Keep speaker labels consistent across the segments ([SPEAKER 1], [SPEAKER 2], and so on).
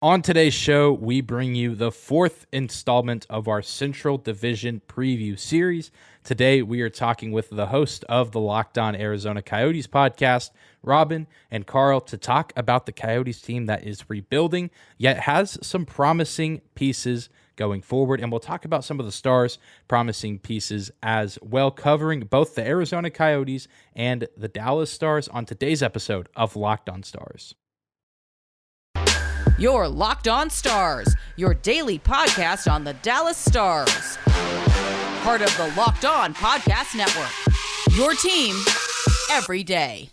[SPEAKER 1] On today's show, we bring you the fourth installment of our Central Division preview series. Today, we are talking with the host of the Locked On Arizona Coyotes podcast, Robyn and Carl, to talk about the Coyotes team that is rebuilding, yet has some promising pieces going forward. And we'll talk about some of the Stars' promising pieces as well, covering both the Arizona Coyotes and the Dallas Stars on today's episode of Locked On Stars.
[SPEAKER 2] Your Locked On Stars, your daily podcast on the Dallas Stars. Part of the Locked On Podcast Network. Your team every day.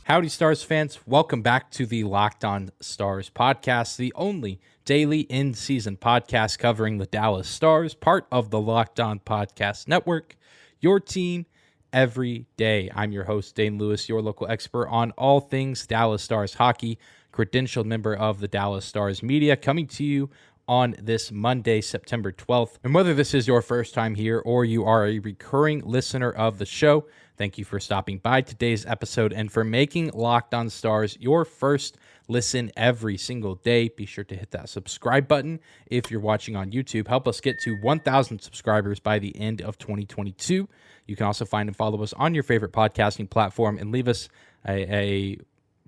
[SPEAKER 1] Howdy, Stars fans. Welcome back to the Locked On Stars podcast, the only daily in-season podcast covering the Dallas Stars, part of the Locked On Podcast Network, your team every day. I'm your host, Dane Lewis, your local expert on all things Dallas Stars hockey, credentialed member of the Dallas Stars media, coming to you on this Monday, September 12th. And whether this is your first time here or you are a recurring listener of the show, thank you for stopping by today's episode and for making Locked On Stars your first listen every single day. Be sure to hit that subscribe button if you're watching on YouTube. Help us get to 1,000 subscribers by the end of 2022. You can also find and follow us on your favorite podcasting platform and leave us a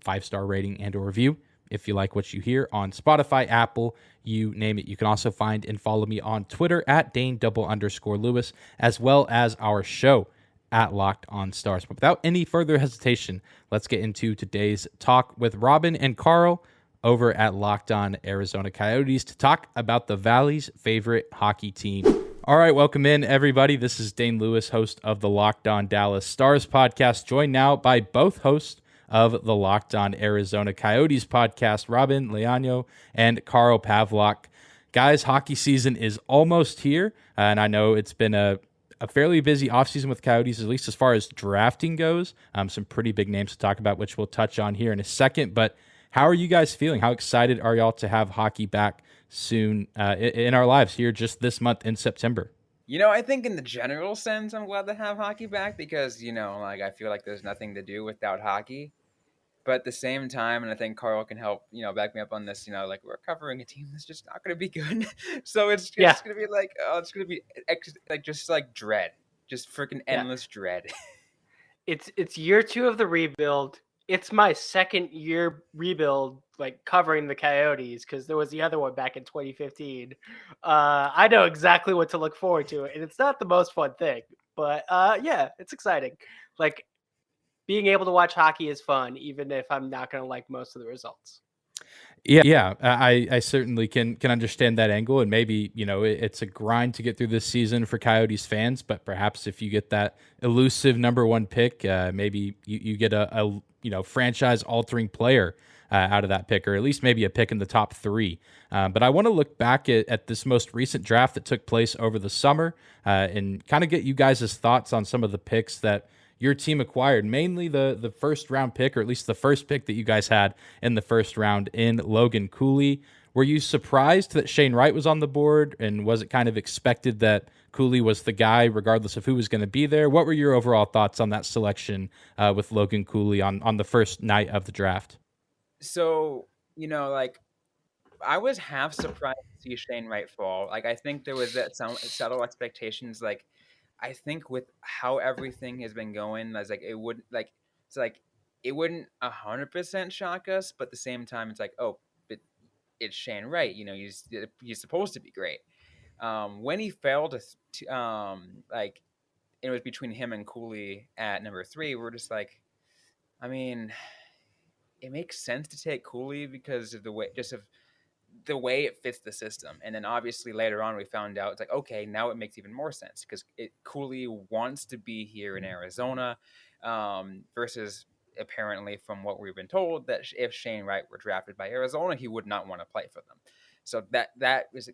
[SPEAKER 1] 5-star rating and a review if you like what you hear on Spotify, Apple, you name it. You can also find and follow me on Twitter at Dane_Lewis, as well as our show at Locked On Stars. But without any further hesitation, let's get into today's talk with Robyn and Carl over at Locked On Arizona Coyotes to talk about the Valley's favorite hockey team. All right, welcome in, everybody. This is Dane Lewis, host of the Locked On Dallas Stars podcast, joined now by both hosts of the Locked On Arizona Coyotes podcast, Robyn Leano and Carl Pavlock. Guys, hockey season is almost here, and I know it's been a fairly busy offseason with Coyotes, at least as far as drafting goes. Some pretty big names to talk about, which we'll touch on here in a second. But how are you guys feeling? How excited are y'all to have hockey back soon in our lives here just this month in September?
[SPEAKER 3] You know, I think in the general sense, I'm glad to have hockey back because, I feel like there's nothing to do without hockey. But at the same time, and I think Carl can help, back me up on this, we're covering a team that's just not going to be good. So it's going to be like, it's going to be just dread, just freaking endless dread.
[SPEAKER 4] It's year 2 of the rebuild. It's my second year rebuild, covering the Coyotes, because there was the other one back in 2015. I know exactly what to look forward to, and it's not the most fun thing, but it's exciting. Being able to watch hockey is fun, even if I'm not going to like most of the results.
[SPEAKER 1] Yeah, I certainly can understand that angle, and maybe it's a grind to get through this season for Coyotes fans. But perhaps if you get that elusive number 1 pick, maybe you get a franchise-altering player out of that pick, or at least maybe a pick in the top 3. But I want to look back at this most recent draft that took place over the summer and kind of get you guys' thoughts on some of the picks that your team acquired, mainly the first round pick, or at least the first pick that you guys had in the first round in Logan Cooley. Were you surprised that Shane Wright was on the board, and was it kind of expected that Cooley was the guy regardless of who was going to be there? What were your overall thoughts on that selection with Logan Cooley on the first night of the draft?
[SPEAKER 3] So, I was half surprised to see Shane Wright fall. I think there was that some subtle expectations, I think with how everything has been going, it wouldn't 100% shock us, but at the same time, it's but it's Shane Wright. He's supposed to be great. When he failed, it was between him and Cooley at number 3. We're just it makes sense to take Cooley because of the way it fits the system. And then obviously later on we found out it's okay, now it makes even more sense because Cooley wants to be here in Arizona versus apparently from what we've been told that if Shane Wright were drafted by Arizona, he would not want to play for them. So that is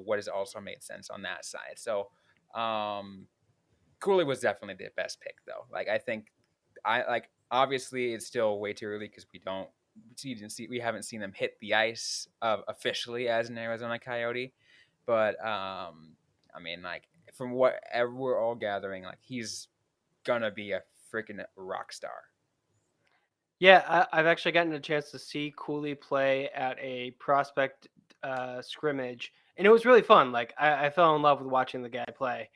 [SPEAKER 3] what has also made sense on that side. So Cooley was definitely the best pick though. Obviously it's still way too early because we haven't seen them hit the ice officially as an Arizona Coyote, but I mean, like from whatever we're all gathering, like he's gonna be a freaking rock star.
[SPEAKER 4] Yeah, I've actually gotten a chance to see Cooley play at a prospect scrimmage, and it was really fun. Like I fell in love with watching the guy play,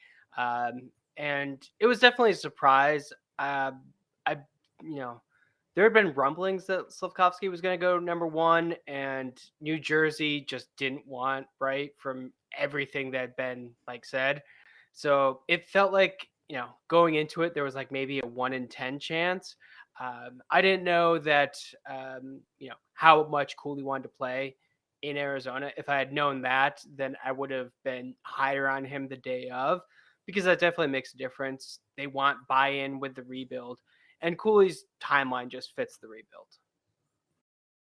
[SPEAKER 4] and it was definitely a surprise. I, you know, there had been rumblings that Slavkovsky was going to go number one, and New Jersey just didn't want Bright from everything that had been like said. So it felt like, going into it, there was like maybe a 1 in 10 chance. I didn't know that, how much Cooley wanted to play in Arizona. If I had known that, then I would have been higher on him the day of, because that definitely makes a difference. They want buy-in with the rebuild, and Cooley's timeline just fits the rebuild.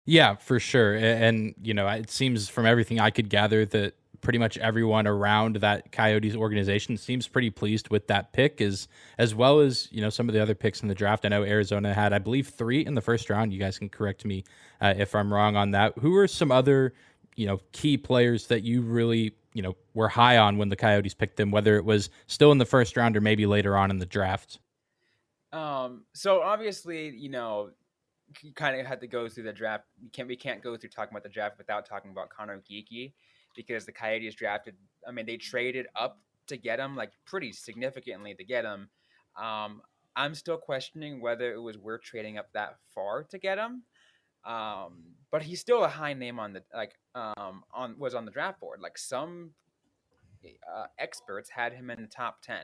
[SPEAKER 1] Yeah, for sure. And, it seems from everything I could gather that pretty much everyone around that Coyotes organization seems pretty pleased with that pick, as well as, some of the other picks in the draft. I know Arizona had, I believe, 3 in the first round. You guys can correct me if I'm wrong on that. Who are some other, key players that you really, were high on when the Coyotes picked them, whether it was still in the first round or maybe later on in the draft?
[SPEAKER 3] So obviously, you kind of had to go through the draft. We can't go through talking about the draft without talking about Connor Geekie, because the Coyotes drafted. I mean, they traded up to get him, like pretty significantly to get him. I'm still questioning whether it was worth trading up that far to get him. But he's still a high name on the on the draft board. Like some experts had him in the top 10,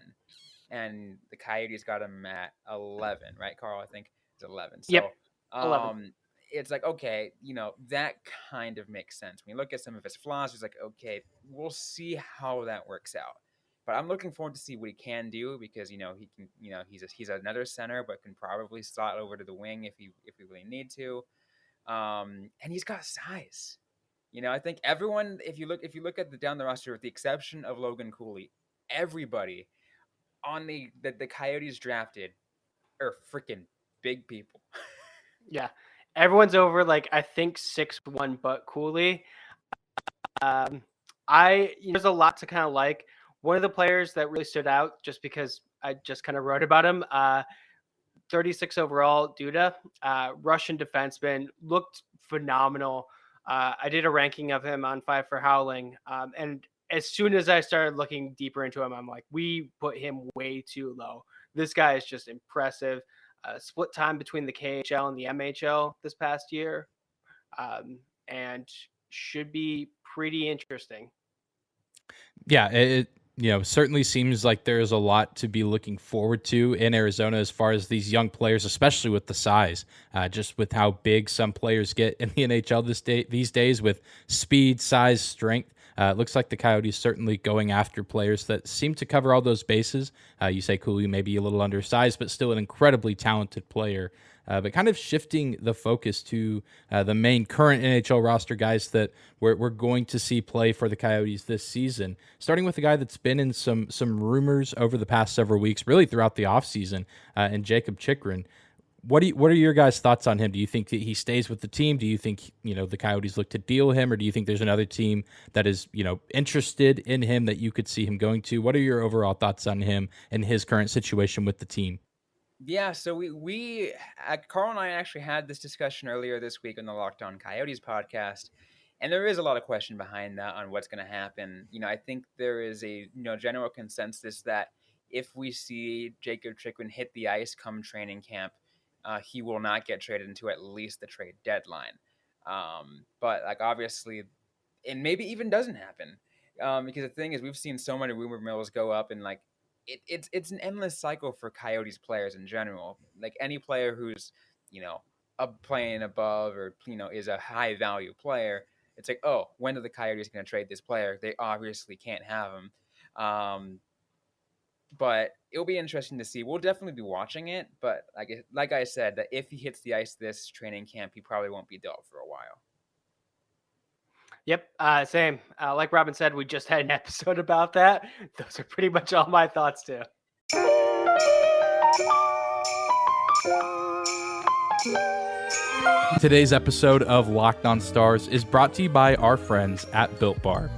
[SPEAKER 3] and the Coyotes got him at 11, right, Carl? I think it's 11. So,
[SPEAKER 4] Yep, 11.
[SPEAKER 3] It's like, okay, that kind of makes sense. When you look at some of his flaws, it's like, okay, we'll see how that works out. But I'm looking forward to see what he can do, because he can, he's another center, but can probably slot over to the wing if we really need to. And he's got size. I think everyone, if you look at the down the roster, with the exception of Logan Cooley, everybody on the Coyotes drafted are freaking big people.
[SPEAKER 4] Yeah, everyone's over like I think 6'1", but Cooley. There's a lot to kind of like. One of the players that really stood out, just because I just kind of wrote about him, 36 overall, Duda, Russian defenseman, looked phenomenal. I did a ranking of him on 5 for Howling, and as soon as I started looking deeper into him, I'm like, we put him way too low. This guy is just impressive. Split time between the KHL and the MHL this past year, and should be pretty interesting.
[SPEAKER 1] Yeah, it certainly seems like there's a lot to be looking forward to in Arizona as far as these young players, especially with the size, just with how big some players get in the NHL these days with speed, size, strength. It looks like the Coyotes certainly going after players that seem to cover all those bases. You say Cooley may be a little undersized, but still an incredibly talented player. But kind of shifting the focus to the main current NHL roster guys that we're going to see play for the Coyotes this season, starting with a guy that's been in some rumors over the past several weeks, really throughout the offseason, and Jakob Chikran. What are your guys' thoughts on him? Do you think that he stays with the team? Do you think, the Coyotes look to deal him, or do you think there's another team that is, interested in him that you could see him going to? What are your overall thoughts on him and his current situation with the team?
[SPEAKER 3] Yeah, so we Carl and I actually had this discussion earlier this week on the Locked On Coyotes podcast, and there is a lot of question behind that on what's going to happen. I think there is a general consensus that if we see Jakob Chikran hit the ice come training camp, he will not get traded until at least the trade deadline. But obviously, and maybe even doesn't happen, because the thing is, we've seen so many rumor mills go up, and it's an endless cycle for Coyotes players in general. Like any player who's playing above or is a high value player, it's like, oh, when are the Coyotes going to trade this player? They obviously can't have him. But it'll be interesting to see. We'll definitely be watching it. But like I said, that if he hits the ice this training camp, he probably won't be dealt for a while.
[SPEAKER 4] Yep, same. Like Robyn said, we just had an episode about that. Those are pretty much all my thoughts too.
[SPEAKER 1] Today's episode of Locked On Stars is brought to you by our friends at Built Bar.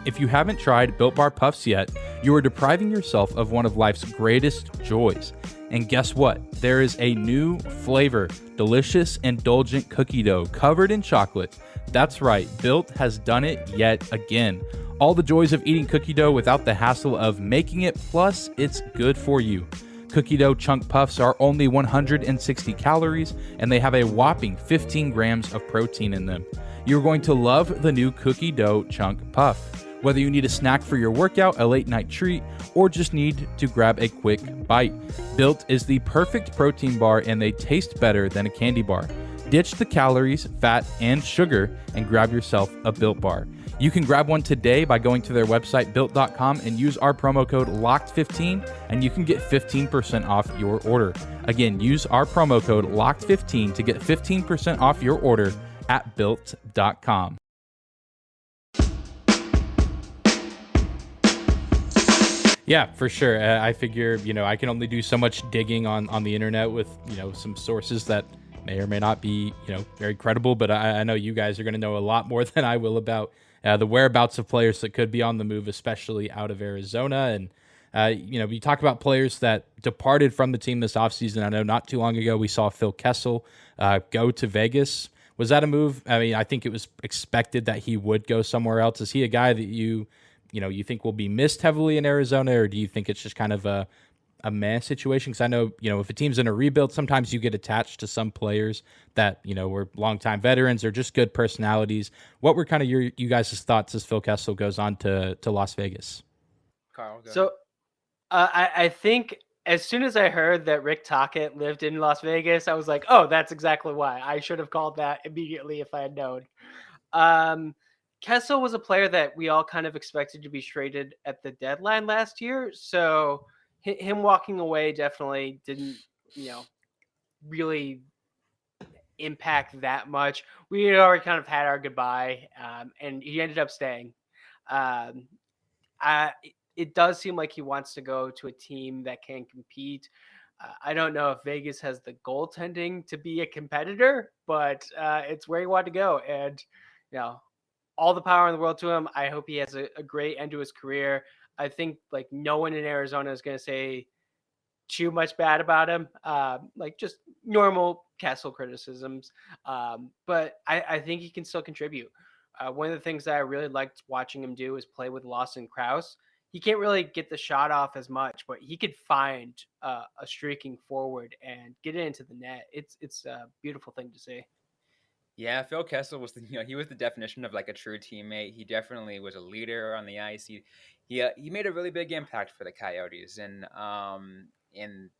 [SPEAKER 1] If you haven't tried Built Bar Puffs yet, you are depriving yourself of one of life's greatest joys. And guess what? There is a new flavor, delicious, indulgent cookie dough covered in chocolate. That's right, Built has done it yet again. All the joys of eating cookie dough without the hassle of making it, plus it's good for you. Cookie dough chunk puffs are only 160 calories, and they have a whopping 15 grams of protein in them. You're going to love the new cookie dough chunk puff. Whether you need a snack for your workout, a late night treat, or just need to grab a quick bite, Built is the perfect protein bar, and they taste better than a candy bar. Ditch the calories, fat, and sugar and grab yourself a Built Bar. You can grab one today by going to their website, built.com, and use our promo code LOCKED15, and you can get 15% off your order. Again, use our promo code LOCKED15 to get 15% off your order at built.com. Yeah, for sure. I figure, I can only do so much digging on the internet with, some sources that may or may not be, very credible. But I know you guys are going to know a lot more than I will about the whereabouts of players that could be on the move, especially out of Arizona. And, you talk about players that departed from the team this offseason. I know not too long ago we saw Phil Kessel go to Vegas. Was that a move? I mean, I think it was expected that he would go somewhere else. Is he a guy that you think will be missed heavily in Arizona, or do you think it's just kind of a meh situation? Because I know, if a team's in a rebuild, sometimes you get attached to some players that, were longtime veterans or just good personalities. What were kind of you guys' thoughts as Phil Kessel goes on to Las Vegas?
[SPEAKER 3] Carl, go
[SPEAKER 4] So I think as soon as I heard that Rick Tocchet lived in Las Vegas, I was like, oh, that's exactly why. I should have called that immediately if I had known. Kessel was a player that we all kind of expected to be traded at the deadline last year. So him walking away definitely didn't, really impact that much. We had already kind of had our goodbye, and he ended up staying. It does seem like he wants to go to a team that can compete. I don't know if Vegas has the goaltending to be a competitor, but it's where he wanted to go. And, all the power in the world to him. I hope he has a great end to his career. I think no one in Arizona is going to say too much bad about him, just normal Kessel criticisms. But I think he can still contribute. One of the things that I really liked watching him do is play with Lawson Krause. He can't really get the shot off as much, but he could find a streaking forward and get it into the net. It's a beautiful thing to see.
[SPEAKER 3] Yeah, Phil Kessel was he was the definition of a true teammate. He definitely was a leader on the ice. He made a really big impact for the Coyotes, and in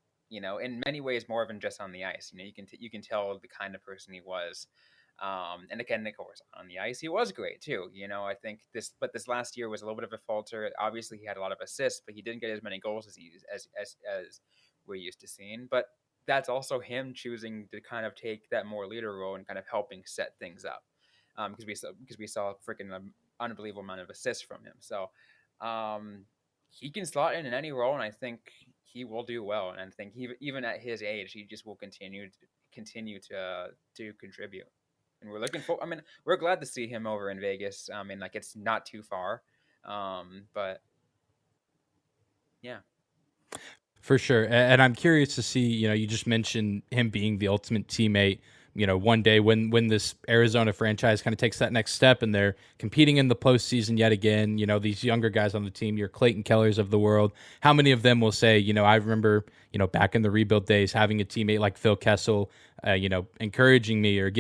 [SPEAKER 3] many ways more than just on the ice. You can tell the kind of person he was. And again, of course, on the ice, he was great too. I think this last year was a little bit of a falter. Obviously, he had a lot of assists, but he didn't get as many goals as we're used to seeing. But that's also him choosing to kind of take that more leader role and kind of helping set things up. Because we saw a freaking unbelievable amount of assists from him. So he can slot in any role, and I think he will do well. And I think even at his age, he just will continue to contribute. And we're looking for. We're glad to see him over in Vegas. It's not too far, but yeah,
[SPEAKER 1] for sure. And I'm curious to see. You just mentioned him being the ultimate teammate. One day when this Arizona franchise kind of takes that next step and they're competing in the postseason yet again. These younger guys on the team, your Clayton Kellers of the world. How many of them will say, I remember, back in the rebuild days, having a teammate like Phil Kessel, encouraging me or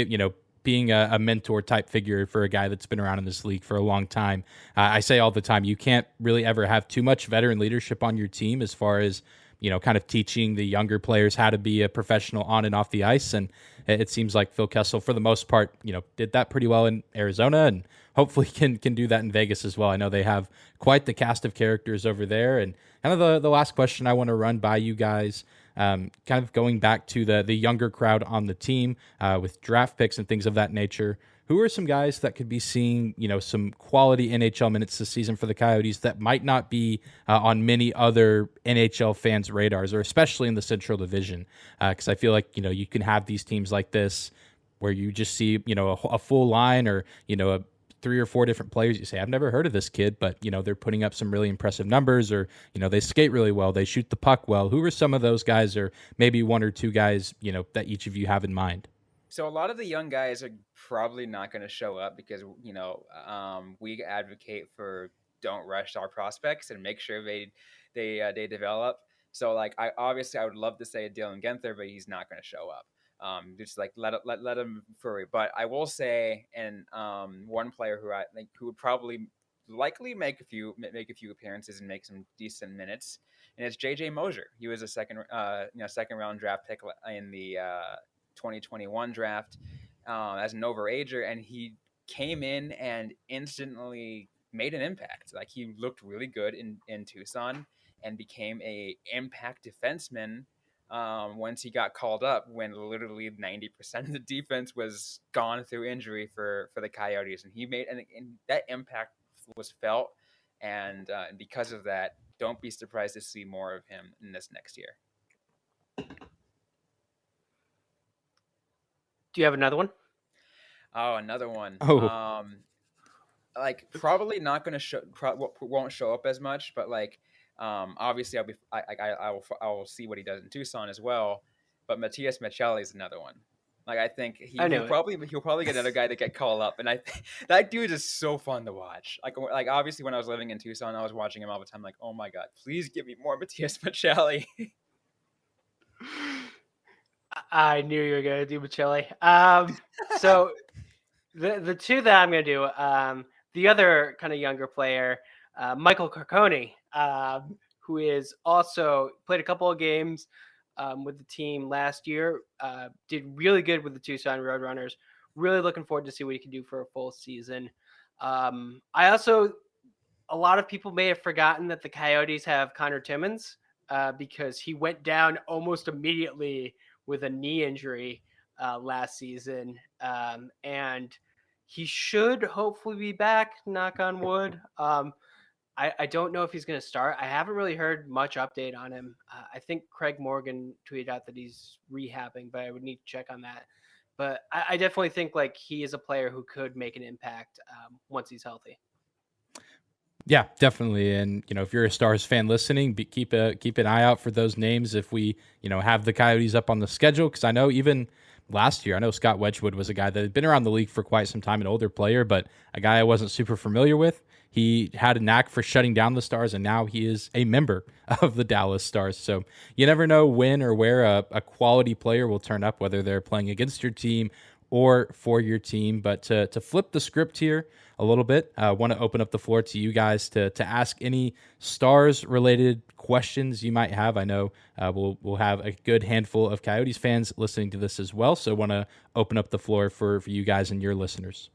[SPEAKER 1] being a mentor type figure for a guy that's been around in this league for a long time. I say all the time, you can't really ever have too much veteran leadership on your team as far as, kind of teaching the younger players how to be a professional on and off the ice. And it seems like Phil Kessel, for the most part, did that pretty well in Arizona and hopefully can do that in Vegas as well. I know they have quite the cast of characters over there. And kind of the last question I want to run by you guys, kind of going back to the younger crowd on the team with draft picks and things of that nature. Who are some guys that could be seeing, some quality NHL minutes this season for the Coyotes that might not be on many other NHL fans' radars, or especially in the Central Division? Because I feel like, you can have these teams like this where you just see, a full line or, a 3 or 4 different players you say, I've never heard of this kid, but, they're putting up some really impressive numbers, or, they skate really well, they shoot the puck well. Who are some of those guys, or maybe 1 or 2 guys, that each of you have in mind?
[SPEAKER 3] So a lot of the young guys are probably not going to show up because, we advocate for don't rush our prospects and make sure they develop. So like I would love to say Dylan Genther, but he's not going to show up. Just like let him furry. But I will say, and one player who I think who would probably likely make a few appearances and make some decent minutes, and it's JJ Mosher. He was a second round draft pick in the 2021 draft as an overager, and he came in and instantly made an impact. Like he looked really good in Tucson and became a impact defenseman once he got called up, when literally 90% of the defense was gone through injury for the Coyotes, and he made and that impact was felt, and because of that, don't be surprised to see more of him in this next year.
[SPEAKER 4] Do you have another one?
[SPEAKER 3] Oh, another one.
[SPEAKER 1] Oh.
[SPEAKER 3] Like probably not going to won't show up as much, but like obviously I will see what he does in Tucson as well. But Matthias Mitchell is another one. Like I think he'll probably get another guy to get called up, and that dude is so fun to watch. Like obviously when I was living in Tucson, I was watching him all the time. Like, oh my god, please give me more Matthias Mitchell.
[SPEAKER 4] I knew you were going to do Bocelli. So the 2 that I'm going to do, the other kind of younger player, Michael Carcone, who is also played a couple of games with the team last year, did really good with the Tucson Roadrunners. Really looking forward to see what he can do for a full season. A lot of people may have forgotten that the Coyotes have Connor Timmons because he went down almost immediately with a knee injury last season. And he should hopefully be back, knock on wood. I don't know if he's going to start. I haven't really heard much update on him. I think Craig Morgan tweeted out that he's rehabbing, but I would need to check on that. But I definitely think like he is a player who could make an impact once he's healthy.
[SPEAKER 1] Yeah, definitely. And, if you're a Stars fan listening, keep an eye out for those names if we, have the Coyotes up on the schedule. Because I know even last year, Scott Wedgewood was a guy that had been around the league for quite some time, an older player, but a guy I wasn't super familiar with. He had a knack for shutting down the Stars, and now he is a member of the Dallas Stars. So you never know when or where a quality player will turn up, whether they're playing against your team or for your team. But to flip the script here a little bit, I want to open up the floor to you guys to ask any Stars-related questions you might have. I know we'll have a good handful of Coyotes fans listening to this as well, so I want to open up the floor for you guys and your listeners.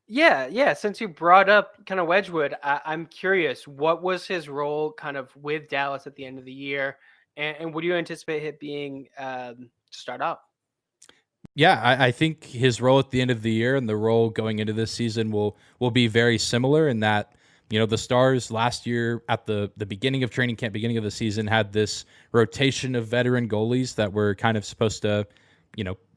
[SPEAKER 4] Yeah. Since you brought up kind of Wedgewood, I'm curious, what was his role kind of with Dallas at the end of the year, and what do you anticipate it being to start out?
[SPEAKER 1] Yeah, I think his role at the end of the year and the role going into this season will be very similar in that, the Stars last year at the beginning of training camp, beginning of the season, had this rotation of veteran goalies that were kind of supposed to,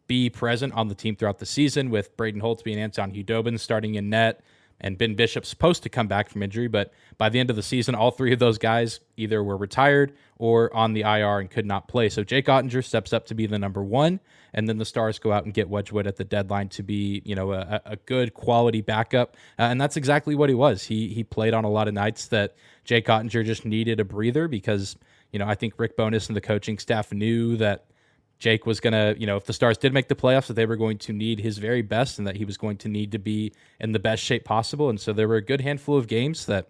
[SPEAKER 1] be present on the team throughout the season, with Braden Holtby and Anton Hudobin starting in net, and Ben Bishop's supposed to come back from injury. But by the end of the season, all 3 of those guys either were retired or on the IR and could not play. So Jake Ottinger steps up to be the number 1, and then the Stars go out and get Wedgewood at the deadline to be, a good quality backup. And that's exactly what he was. He played on a lot of nights that Jake Ottinger just needed a breather because, I think Rick Bowness and the coaching staff knew that Jake was going to, if the Stars did make the playoffs, that they were going to need his very best and that he was going to need to be in the best shape possible. And so there were a good handful of games that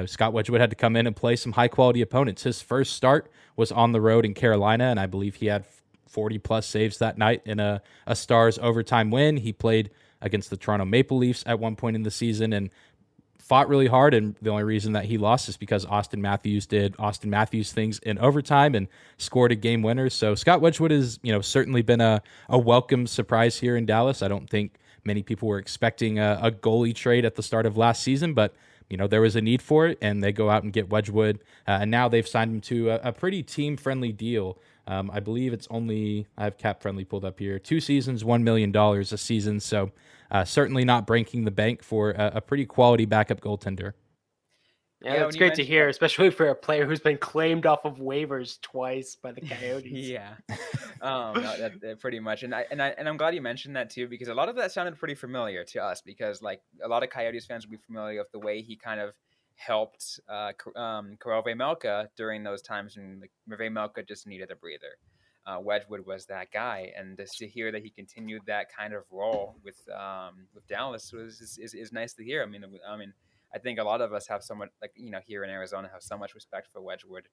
[SPEAKER 1] Scott Wedgewood had to come in and play some high-quality opponents. His first start was on the road in Carolina, and I believe he had 40-plus saves that night in a Stars overtime win. He played against the Toronto Maple Leafs at one point in the season and fought really hard, and the only reason that he lost is because Austin Matthews did Austin Matthews things in overtime and scored a game winner. So Scott Wedgewood has, certainly been a welcome surprise here in Dallas. I don't think many people were expecting a goalie trade at the start of last season, but there was a need for it, and they go out and get Wedgewood, and now they've signed him to a pretty team-friendly deal. I believe it's only, I have cap-friendly pulled up here, 2 seasons, $1 million a season, so certainly not breaking the bank for a pretty quality backup goaltender.
[SPEAKER 4] Yeah, that's great to hear, especially for a player who's been claimed off of waivers twice by the Coyotes.
[SPEAKER 3] Yeah, no, that pretty much. And I'm glad you mentioned that too, because a lot of that sounded pretty familiar to us. Because like a lot of Coyotes fans would be familiar with the way he kind of helped Karel Melka during those times when Melka just needed a breather. Wedgewood was that guy, and just to hear that he continued that kind of role with Dallas is nice to hear. I mean, I think a lot of us have somewhat, like, here in Arizona, have so much respect for Wedgewood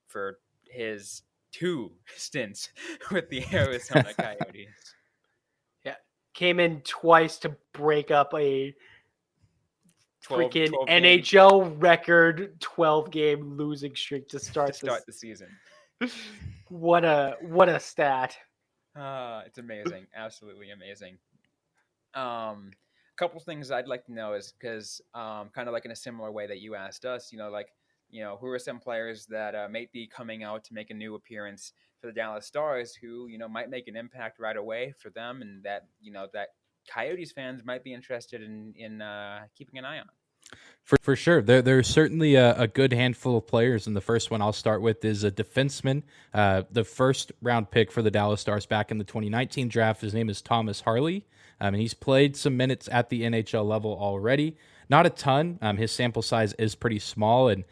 [SPEAKER 3] for his 2 stints with the Arizona Coyotes.
[SPEAKER 4] Yeah, came in twice to break up a 12 NHL record 12-game losing streak to start
[SPEAKER 3] the season.
[SPEAKER 4] What a stat!
[SPEAKER 3] It's amazing, absolutely amazing. Couple things I'd like to know is because kind of like in a similar way that you asked us, who are some players that might be coming out to make a new appearance for the Dallas Stars who, might make an impact right away for them, and that, that Coyotes fans might be interested in keeping an eye on.
[SPEAKER 1] For sure. There's certainly a good handful of players, and the first one I'll start with is a defenseman. The first round pick for the Dallas Stars back in the 2019 draft, his name is Thomas Harley. And he's played some minutes at the NHL level already. Not a ton. His sample size is pretty small, and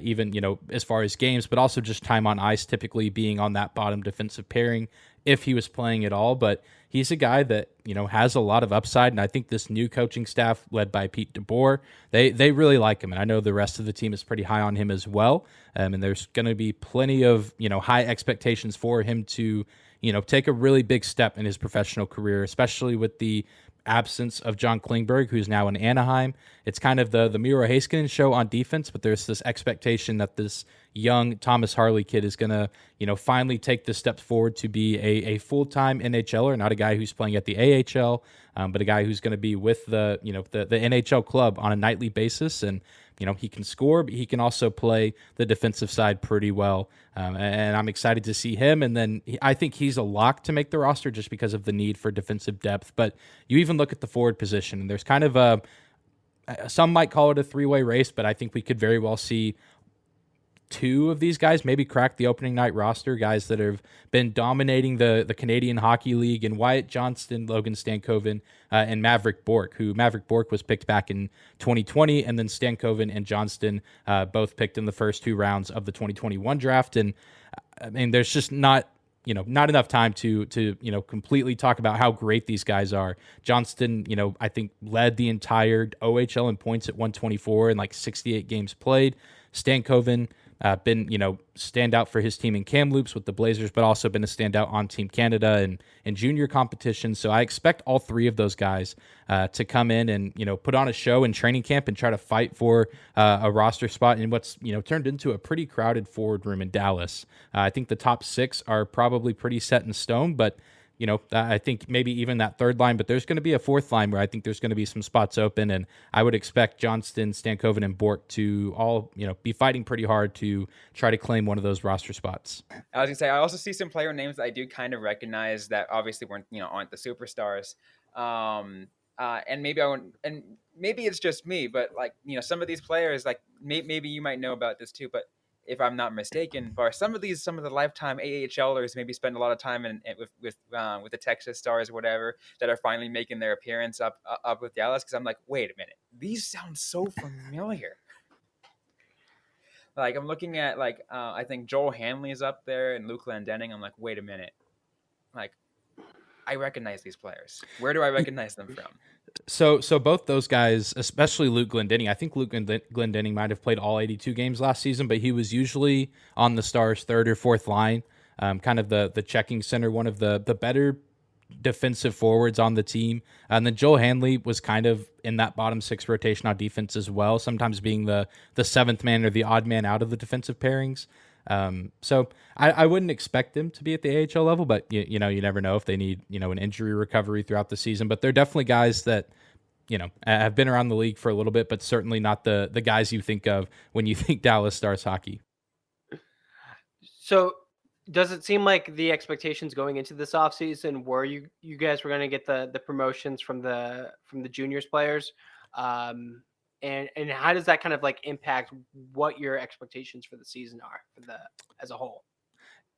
[SPEAKER 1] even, as far as games, but also just time on ice, typically being on that bottom defensive pairing if he was playing at all. But he's a guy that, has a lot of upside, and I think this new coaching staff led by Pete DeBoer, they really like him, and I know the rest of the team is pretty high on him as well. And there's going to be plenty of, high expectations for him to take a really big step in his professional career, especially with the absence of John Klingberg, who's now in Anaheim. It's kind of the Miro Heiskanen show on defense, but there's this expectation that this young Thomas Harley kid is going to, finally take the steps forward to be a full-time NHLer, not a guy who's playing at the AHL, but a guy who's going to be with the NHL club on a nightly basis. And, he can score, but he can also play the defensive side pretty well. And I'm excited to see him. And then I think he's a lock to make the roster just because of the need for defensive depth. But you even look at the forward position, and there's kind of some might call it a 3-way race, but I think we could very well see 2 of these guys maybe crack the opening night roster, guys that have been dominating the Canadian Hockey League, and Wyatt Johnston, Logan Stankoven, and Mavrik Bourque, Mavrik Bourque was picked back in 2020, and then Stankoven and Johnston both picked in the first 2 rounds of the 2021 draft. And I mean, there's just not enough time to completely talk about how great these guys are. Johnston, I think led the entire OHL in points at 124 and like 68 games played. Stankoven, been, standout for his team in Kamloops with the Blazers, but also been a standout on Team Canada and junior competition. So I expect all 3 of those guys to come in and, put on a show in training camp and try to fight for a roster spot in what's, turned into a pretty crowded forward room in Dallas. I think the top 6 are probably pretty set in stone, but I think maybe even that third line, but there's going to be a fourth line where I think there's going to be some spots open, and I would expect Johnston, Stankoven, and Bourque to all, be fighting pretty hard to try to claim one of those roster spots.
[SPEAKER 3] I was going to say, I also see some player names that I do kind of recognize that obviously weren't, aren't the superstars. And maybe it's just me, but like, some of these players, like maybe you might know about this too, but if I'm not mistaken, are some of the lifetime AHLers maybe spend a lot of time with the Texas Stars or whatever that are finally making their appearance up with Dallas? Because I'm like, wait a minute, these sound so familiar. Like I'm looking at I think Joel Hanley's up there and Luke Glendening. I'm like, wait a minute, like I recognize these players. Where do I recognize them from?
[SPEAKER 1] So both those guys, especially Luke Glendening, I think Luke Glendening might have played all 82 games last season, but he was usually on the Stars' 3rd or 4th line, kind of the checking center, one of the better defensive forwards on the team. And then Joel Hanley was kind of in that bottom 6 rotation on defense as well, sometimes being the 7th man or the odd man out of the defensive pairings. So I wouldn't expect them to be at the AHL level, but you never know if they need, an injury recovery throughout the season, but they're definitely guys that have been around the league for a little bit, but certainly not the guys you think of when you think Dallas Stars hockey.
[SPEAKER 4] So does it seem like the expectations going into this offseason were you guys were going to get the promotions from the juniors players? And how does that kind of like impact what your expectations for the season are as a whole?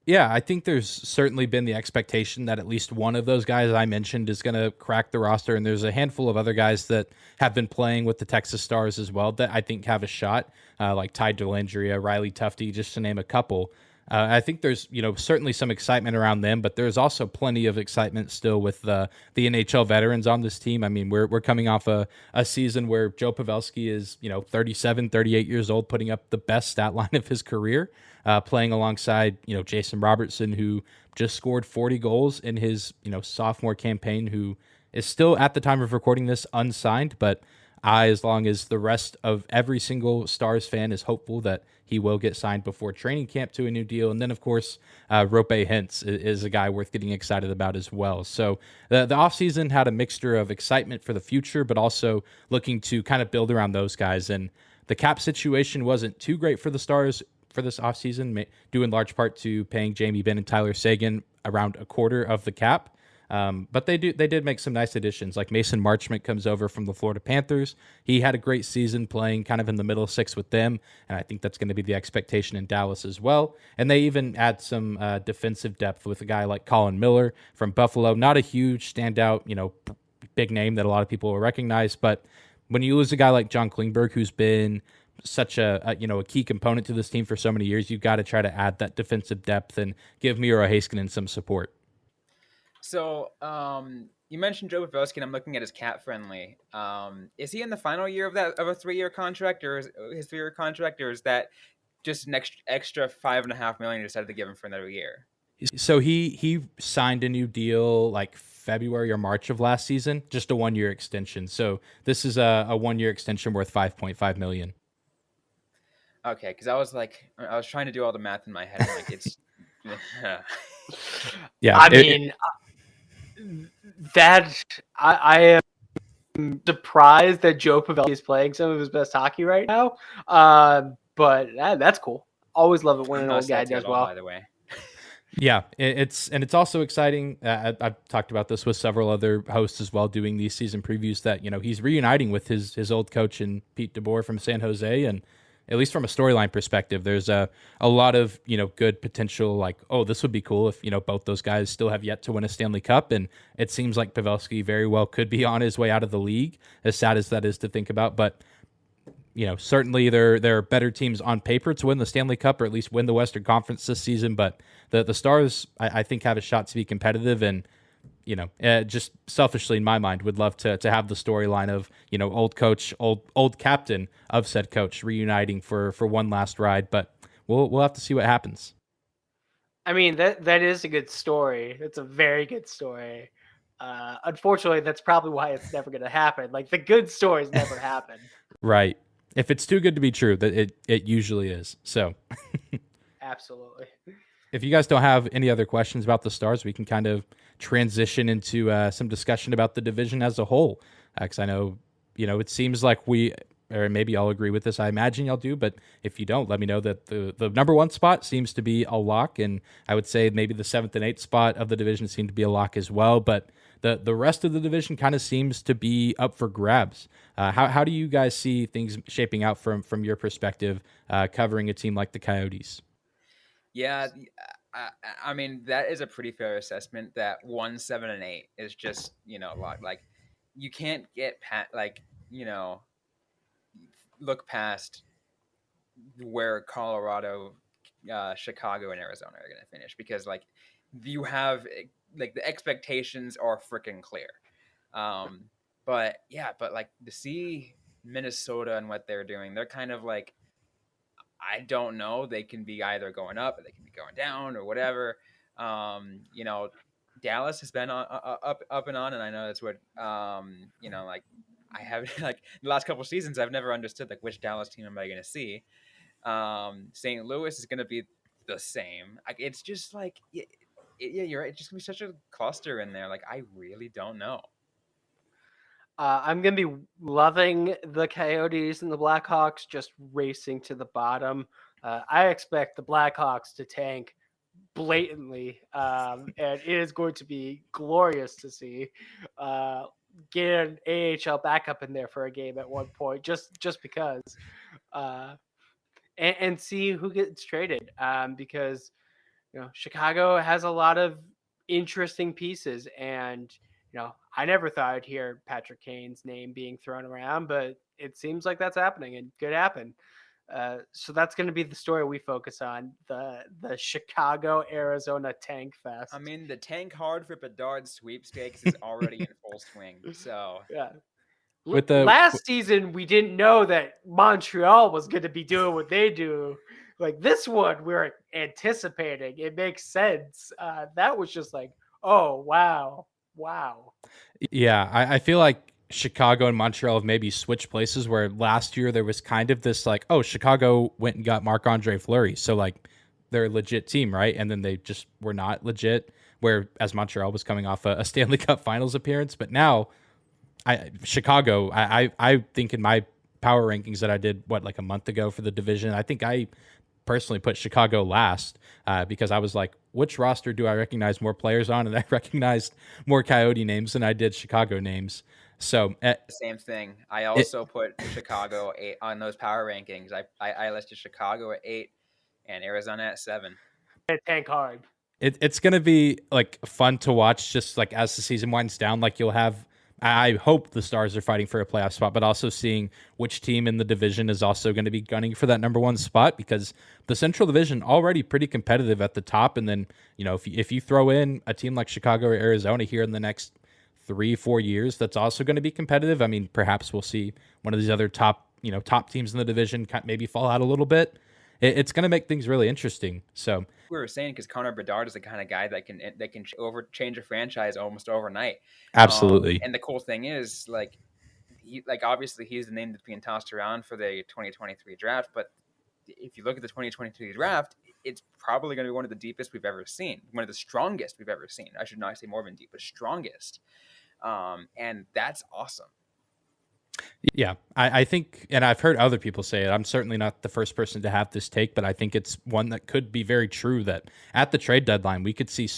[SPEAKER 1] Yeah, I think there's certainly been the expectation that at least one of those guys I mentioned is going to crack the roster, and there's a handful of other guys that have been playing with the Texas Stars as well that I think have a shot, like Ty Dellandrea, Riley Tufte, just to name a couple. I think there's certainly some excitement around them, but there's also plenty of excitement still with the NHL veterans on this team. I mean, we're coming off a season where Joe Pavelski is 37, 38 years old, putting up the best stat line of his career, playing alongside Jason Robertson, who just scored 40 goals in his sophomore campaign, who is still at the time of recording this unsigned, but as long as the rest of every single Stars fan is hopeful that he will get signed before training camp to a new deal. And then, of course, Rope Hintz is a guy worth getting excited about as well. So the offseason had a mixture of excitement for the future, but also looking to kind of build around those guys. And the cap situation wasn't too great for the Stars for this offseason, due in large part to paying Jamie Benn and Tyler Seguin around a quarter of the cap. But they did make some nice additions. Like Mason Marchment comes over from the Florida Panthers. He had a great season playing kind of in the middle six with them, and I think that's going to be the expectation in Dallas as well. And they even add some defensive depth with a guy like Colin Miller from Buffalo. Not a huge standout, big name that a lot of people will recognize, but when you lose a guy like John Klingberg, who's been such a key component to this team for so many years, you've got to try to add that defensive depth and give Miro Heiskanen some support.
[SPEAKER 3] So, you mentioned Joe Pavelski, and I'm looking at his cap friendly. Is he in the final year of a 3-year contract, or is his 3-year contract, or is that just an extra $5.5 million you decided to give him for another year?
[SPEAKER 1] So he signed a new deal like February or March of last season, just a 1-year extension. So this is a 1-year extension worth $5.5 million.
[SPEAKER 3] Okay, because I was trying to do all the math in my head. I'm like, it's
[SPEAKER 4] yeah. I am surprised that Joe Pavelski is playing some of his best hockey right now. But that's cool. Always love it when an old guy does well.
[SPEAKER 3] By the way.
[SPEAKER 1] Yeah, it's also exciting. I've talked about this with several other hosts as well, doing these season previews, that he's reuniting with his old coach and Pete DeBoer from San Jose, and at least from a storyline perspective, there's a lot of good potential. Like, oh, this would be cool if both those guys still have yet to win a Stanley Cup, and it seems like Pavelski very well could be on his way out of the league. As sad as that is to think about, but certainly there are better teams on paper to win the Stanley Cup, or at least win the Western Conference this season. But the Stars, I think, have a shot to be competitive, and just selfishly in my mind, would love to have the storyline of old coach, old captain of said coach reuniting for one last ride. But we'll have to see what happens.
[SPEAKER 4] I mean, that is a good story. It's a very good story. Unfortunately, that's probably why it's never going to happen. Like, the good stories never happen.
[SPEAKER 1] Right. If it's too good to be true, that it usually is. So
[SPEAKER 4] absolutely.
[SPEAKER 1] If you guys don't have any other questions about the Stars, we can kind of transition into some discussion about the division as a whole. Because I know, it seems like we, or maybe I'll agree with this. I imagine y'all do, but if you don't, let me know that the number one spot seems to be a lock, and I would say maybe the 7th and 8th spot of the division seem to be a lock as well. But the rest of the division kind of seems to be up for grabs. How do you guys see things shaping out from your perspective, covering a team like the Coyotes?
[SPEAKER 3] Yeah, I mean, that is a pretty fair assessment. That 1, 7, and 8 is just a lot. Like, you can't get look past where Colorado, Chicago, and Arizona are going to finish, because you have the expectations are freaking clear. But to see Minnesota and what they're doing, they're kind of I don't know. They can be either going up or they can be going down or whatever. Dallas has been up and on, and I know that's what I have the last couple of seasons. I've never understood which Dallas team am I going to see. St. Louis is going to be the same. It's just you're right. It's just going to be such a cluster in there. I really don't know.
[SPEAKER 4] I'm going to be loving the Coyotes and the Blackhawks just racing to the bottom. I expect the Blackhawks to tank blatantly, and it is going to be glorious to see. Get an AHL backup in there for a game at one point, just because, and see who gets traded. Because Chicago has a lot of interesting pieces, and I never thought I'd hear Patrick Kane's name being thrown around, but it seems like that's happening and could happen. So that's going to be the story we focus on, the Chicago Arizona Tank Fest.
[SPEAKER 3] I mean, the tank hard for Bedard sweepstakes is already in full swing. So
[SPEAKER 4] yeah.
[SPEAKER 1] With
[SPEAKER 4] Last season, we didn't know that Montreal was going to be doing what they do. Like this one, we're anticipating. It makes sense. That was just like, oh, wow.
[SPEAKER 1] Yeah, I feel like Chicago and Montreal have maybe switched places where last year there was kind of this like, oh, Chicago went and got Marc-Andre Fleury. So like they're a legit team, right? And then they just were not legit, whereas Montreal was coming off a Stanley Cup Finals appearance. But now Chicago, I think in my power rankings that I did, like a month ago for the division, I think I personally put Chicago last because I was like, which roster do I recognize more players on? And I recognized more Coyote names than I did Chicago names. So
[SPEAKER 3] same thing. I also put Chicago 8 on those power rankings. I listed Chicago at 8 and Arizona at 7.
[SPEAKER 4] Tank hard.
[SPEAKER 1] It's going to be like fun to watch just like as the season winds down. Like you'll have, I hope the Stars are fighting for a playoff spot, but also seeing which team in the division is also going to be gunning for that number one spot, because the Central Division already pretty competitive at the top. And then, if you throw in a team like Chicago or Arizona here in the next 3-4 years, that's also going to be competitive. I mean, perhaps we'll see one of these other top teams in the division maybe fall out a little bit. It's going to make things really interesting. So
[SPEAKER 3] we were saying, because Connor Bedard is the kind of guy that can change a franchise almost overnight.
[SPEAKER 1] Absolutely.
[SPEAKER 3] And the cool thing is, obviously he's the name that's being tossed around for the 2023 draft. But if you look at the 2023 draft, it's probably going to be one of the deepest we've ever seen, one of the strongest we've ever seen. I should not say more than deep, but strongest. And that's awesome.
[SPEAKER 1] Yeah, I think, and I've heard other people say it, I'm certainly not the first person to have this take, but I think it's one that could be very true, that at the trade deadline, we could see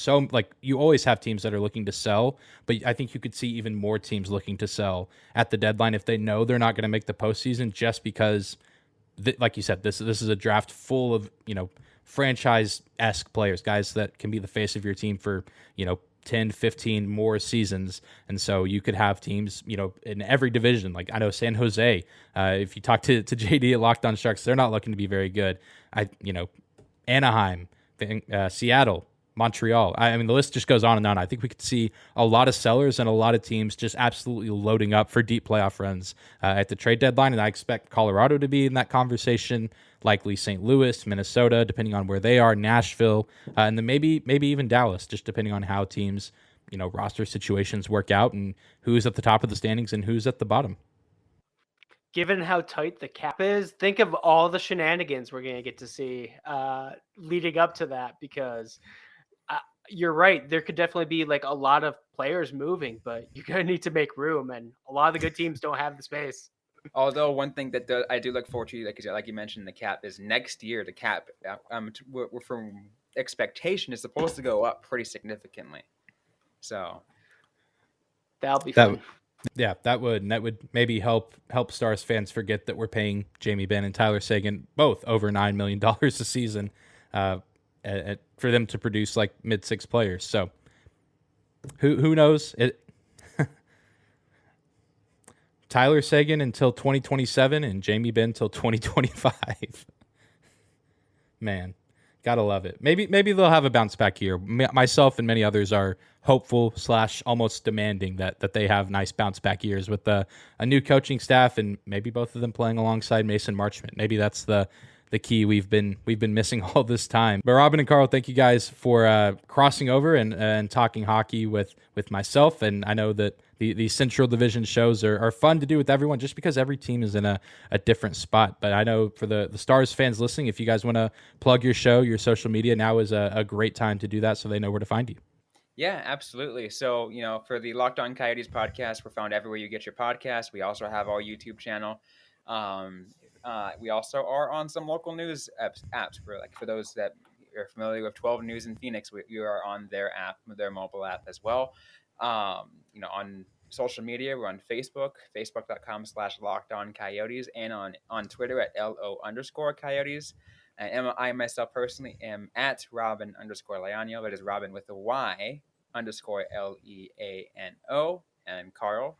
[SPEAKER 1] you always have teams that are looking to sell, but I think you could see even more teams looking to sell at the deadline if they know they're not going to make the postseason, just because, like you said, this is a draft full of, franchise-esque players, guys that can be the face of your team for, 10, 15 more seasons. And so you could have teams, in every division. Like I know San Jose, if you talk to JD at Locked On Sharks, they're not looking to be very good. Anaheim, Seattle, Montreal. I mean, the list just goes on and on. I think we could see a lot of sellers and a lot of teams just absolutely loading up for deep playoff runs at the trade deadline. And I expect Colorado to be in that conversation, likely St. Louis, Minnesota, depending on where they are, Nashville, and then maybe even Dallas, just depending on how teams, roster situations work out and who's at the top of the standings and who's at the bottom.
[SPEAKER 4] Given how tight the cap is, think of all the shenanigans we're going to get to see leading up to that, because you're right. There could definitely be a lot of players moving, but you're going to need to make room, and a lot of the good teams don't have the space.
[SPEAKER 3] Although one thing that I do look forward to, like you mentioned, the cap is next year. The cap, from expectation, is supposed to go up pretty significantly. So
[SPEAKER 4] that'll be fun.
[SPEAKER 1] Yeah, that would maybe help Stars fans forget that we're paying Jamie Benn and Tyler Seguin both over $9 million a season for them to produce mid-6 players. So who knows? Tyler Seguin until 2027 and Jamie Benn until 2025. Man, gotta love it. Maybe they'll have a bounce back year. Myself and many others are hopeful / almost demanding that they have nice bounce back years with a new coaching staff, and maybe both of them playing alongside Mason Marchment. Maybe that's the key we've been missing all this time. But Robyn and Carl, thank you guys for crossing over and talking hockey with myself. And I know that the Central Division shows are fun to do with everyone, just because every team is in a different spot. But I know for the Stars fans listening, if you guys want to plug your show, your social media, now is a great time to do that, so they know where to find you.
[SPEAKER 3] Yeah, absolutely. So, for the Locked On Coyotes podcast, we're found everywhere you get your podcast. We also have our YouTube channel. Um, we also are on some local news apps for those that are familiar with 12 News in Phoenix. We are on their app, their mobile app as well. On social media, we're on Facebook, facebook.com/Locked On Coyotes, and on Twitter at LO_Coyotes. And I myself personally am at Robyn_Leano. That is Robyn with a Y_Leano. And Carl.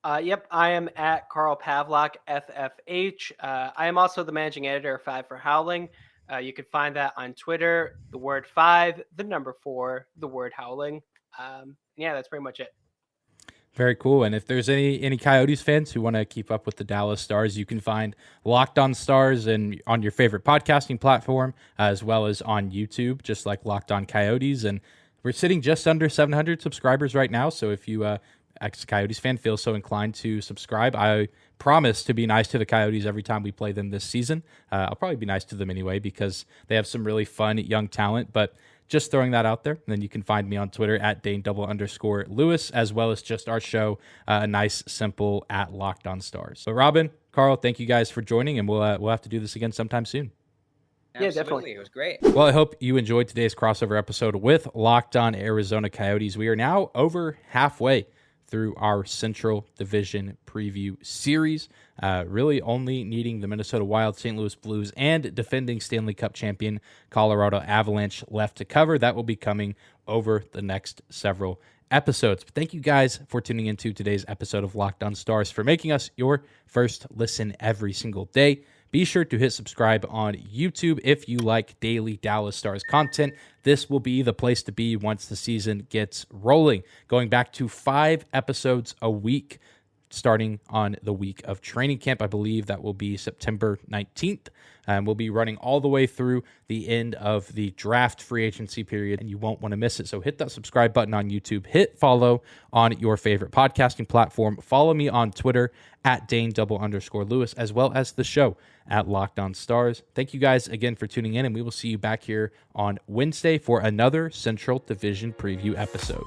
[SPEAKER 4] Yep, I am at Carl Pavlock, FFH. I am also the managing editor of 5 for Howling. You can find that on Twitter, the word 5, the number 4, the word howling. Yeah, that's pretty much it.
[SPEAKER 1] Very cool. And if there's any Coyotes fans who want to keep up with the Dallas Stars, you can find Locked On Stars and on your favorite podcasting platform, as well as on YouTube, just like Locked On Coyotes. And we're sitting just under 700 subscribers right now. So if you, ex-Coyotes fan, feel so inclined to subscribe, I promise to be nice to the Coyotes every time we play them this season. I'll probably be nice to them anyway because they have some really fun young talent. But just throwing that out there. And then you can find me on Twitter at Dane_Lewis, as well as just our show, a nice, simple at Locked On Stars. So Robyn, Carl, thank you guys for joining, and we'll have to do this again sometime soon.
[SPEAKER 3] Absolutely.
[SPEAKER 4] Yeah, definitely.
[SPEAKER 3] It was great.
[SPEAKER 1] Well, I hope you enjoyed today's crossover episode with Locked On Arizona Coyotes. We are now over halfway through our Central Division preview series, really only needing the Minnesota Wild, St. Louis Blues, and defending Stanley Cup champion Colorado Avalanche left to cover. That will be coming over the next several episodes. But thank you guys for tuning into today's episode of Locked On Stars, for making us your first listen every single day. Be sure to hit subscribe on YouTube if you like daily Dallas Stars content. This will be the place to be once the season gets rolling, going back to 5 episodes a week, starting on the week of training camp. I believe that will be September 19th. We'll be running all the way through the end of the draft free agency period, and you won't want to miss it. So hit that subscribe button on YouTube. Hit follow on your favorite podcasting platform. Follow me on Twitter at Dane_Lewis, as well as the show at Locked On Stars. Thank you guys again for tuning in, and we will see you back here on Wednesday for another Central Division preview episode.